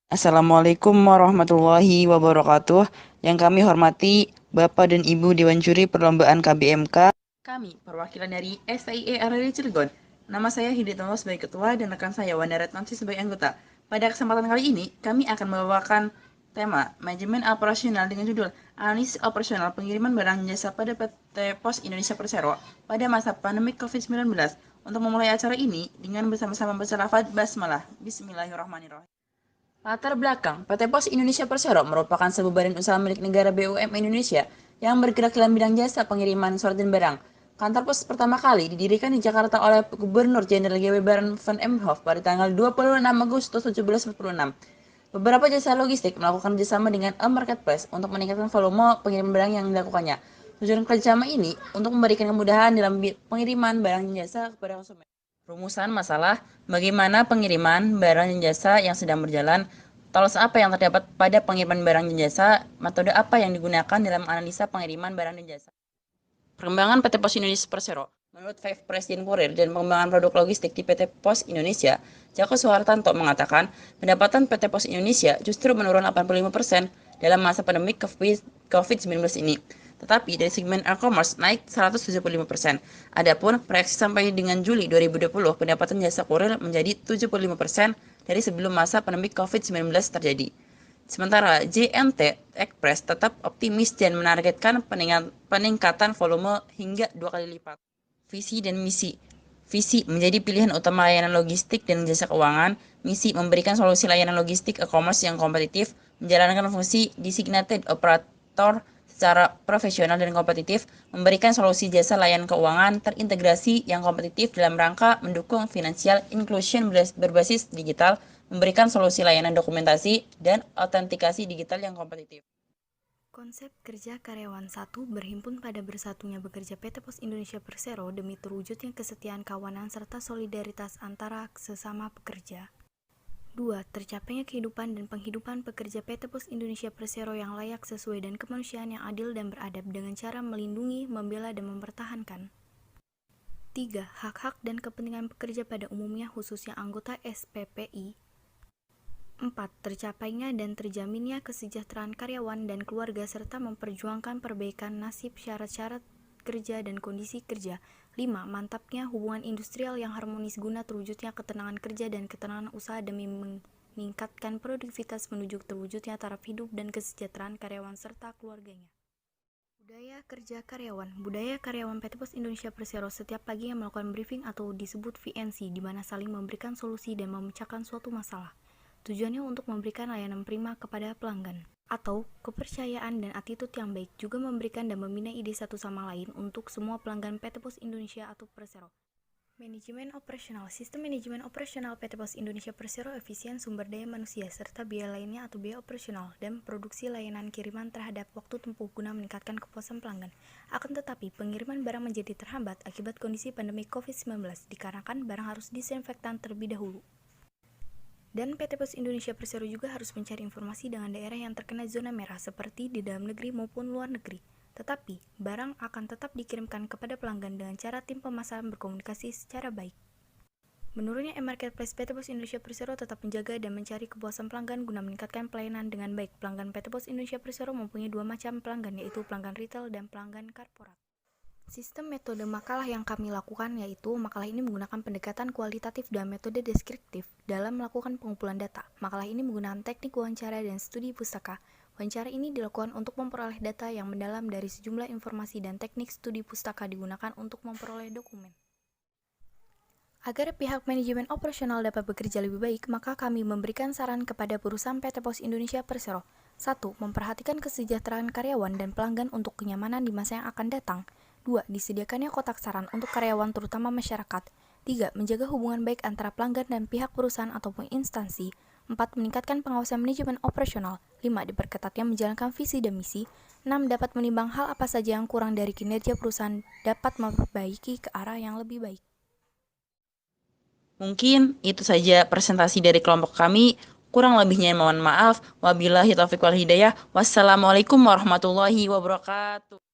Assalamualaikum warahmatullahi wabarakatuh. Yang kami hormati Bapak dan Ibu Dewan Juri Perlombaan KBMK. Kami perwakilan dari SIE RRI Cilegon. Nama saya Hidayat Nurul sebagai ketua dan rekan saya Wanda Retnansi sebagai anggota. Pada kesempatan kali ini, kami akan membawakan tema manajemen operasional dengan judul analisis operasional pengiriman barang jasa pada PT Pos Indonesia Persero pada masa pandemi COVID-19. Untuk memulai acara ini dengan bersama-sama membaca lafaz basmalah. Bismillahirrahmanirrahim. Latar belakang, PT Pos Indonesia Persero merupakan sebuah badan usaha milik negara BUMN Indonesia yang bergerak dalam bidang jasa pengiriman surat dan barang. Kantor pos pertama kali didirikan di Jakarta oleh Gubernur Jenderal G.W. Baron van Emhoff pada tanggal 26 Agustus 1746. Beberapa jasa logistik melakukan kerjasama dengan e-marketplace untuk meningkatkan volume pengiriman barang yang dilakukannya. Tujuan kerjasama ini untuk memberikan kemudahan dalam pengiriman barang dan jasa kepada konsumen. Rumusan masalah bagaimana pengiriman barang dan jasa yang sedang berjalan, tools apa yang terdapat pada pengiriman barang dan jasa, metode apa yang digunakan dalam analisa pengiriman barang dan jasa. Perkembangan PT Pos Indonesia Persero. Menurut Five Presiden Kurir dan pengembangan produk logistik di PT Pos Indonesia, Joko Suhartanto mengatakan pendapatan PT Pos Indonesia justru menurun 85% dalam masa pandemi COVID-19 ini. Tetapi dari segmen e-commerce naik 175%. Adapun proyeksi sampai dengan Juli 2020, pendapatan jasa kurir menjadi 75% dari sebelum masa pandemi COVID-19 terjadi. Sementara JNT Express tetap optimis dan menargetkan peningkatan volume hingga 2 kali lipat. Visi dan misi. Visi menjadi pilihan utama layanan logistik dan jasa keuangan. Misi memberikan solusi layanan logistik e-commerce yang kompetitif, menjalankan fungsi designated operator secara profesional dan kompetitif, memberikan solusi jasa layanan keuangan terintegrasi yang kompetitif dalam rangka mendukung financial inclusion berbasis digital, memberikan solusi layanan dokumentasi dan autentikasi digital yang kompetitif. Konsep kerja karyawan 1 berhimpun pada bersatunya bekerja PT Pos Indonesia Persero demi terwujudnya kesetiaan kawanan serta solidaritas antara sesama pekerja. 2. Tercapainya kehidupan dan penghidupan pekerja PT Pos Indonesia Persero yang layak sesuai dan kemanusiaan yang adil dan beradab dengan cara melindungi, membela, dan mempertahankan. 3. Hak-hak dan kepentingan pekerja pada umumnya khususnya anggota SPPI. 4. Tercapainya dan terjaminnya kesejahteraan karyawan dan keluarga serta memperjuangkan perbaikan nasib syarat-syarat kerja dan kondisi kerja. 5. Mantapnya hubungan industrial yang harmonis guna terwujudnya ketenangan kerja dan ketenangan usaha demi meningkatkan produktivitas menuju terwujudnya taraf hidup dan kesejahteraan karyawan serta keluarganya. Budaya kerja karyawan. Budaya karyawan PT Pos Indonesia Persero setiap paginya melakukan briefing atau disebut VNC, di mana saling memberikan solusi dan memecahkan suatu masalah. Tujuannya untuk memberikan layanan prima kepada pelanggan atau kepercayaan dan attitude yang baik, juga memberikan dan membina ide satu sama lain untuk semua pelanggan PT Pos Indonesia atau Persero. Manajemen operasional. Sistem manajemen operasional PT Pos Indonesia Persero efisien sumber daya manusia serta biaya lainnya atau biaya operasional dan produksi layanan kiriman terhadap waktu tempuh guna meningkatkan kepuasan pelanggan. Akan tetapi, pengiriman barang menjadi terhambat akibat kondisi pandemi COVID-19 dikarenakan barang harus disinfektan terlebih dahulu. Dan PT Pos Indonesia Persero juga harus mencari informasi dengan daerah yang terkena zona merah seperti di dalam negeri maupun luar negeri. Tetapi, barang akan tetap dikirimkan kepada pelanggan dengan cara tim pemasaran berkomunikasi secara baik. Menurutnya, e-marketplace PT Pos Indonesia Persero tetap menjaga dan mencari kepuasan pelanggan guna meningkatkan pelayanan dengan baik. Pelanggan PT Pos Indonesia Persero mempunyai dua macam pelanggan, yaitu pelanggan retail dan pelanggan korporat. Sistem metode makalah yang kami lakukan yaitu makalah ini menggunakan pendekatan kualitatif dan metode deskriptif dalam melakukan pengumpulan data. Makalah ini menggunakan teknik wawancara dan studi pustaka. Wawancara ini dilakukan untuk memperoleh data yang mendalam dari sejumlah informasi dan teknik studi pustaka digunakan untuk memperoleh dokumen. Agar pihak manajemen operasional dapat bekerja lebih baik, maka kami memberikan saran kepada perusahaan PT Pos Indonesia Persero. 1. Memperhatikan kesejahteraan karyawan dan pelanggan untuk kenyamanan di masa yang akan datang. 2. Disediakannya kotak saran untuk karyawan terutama masyarakat. 3. Menjaga hubungan baik antara pelanggan dan pihak perusahaan ataupun instansi. 4. Meningkatkan pengawasan manajemen operasional. 5. Diperketatnya menjalankan visi dan misi. 6. Dapat menimbang hal apa saja yang kurang dari kinerja perusahaan dapat memperbaiki ke arah yang lebih baik. Mungkin itu saja presentasi dari kelompok kami. Kurang lebihnya mohon maaf. Wabillahi taufiq wal hidayah. Wassalamualaikum warahmatullahi wabarakatuh.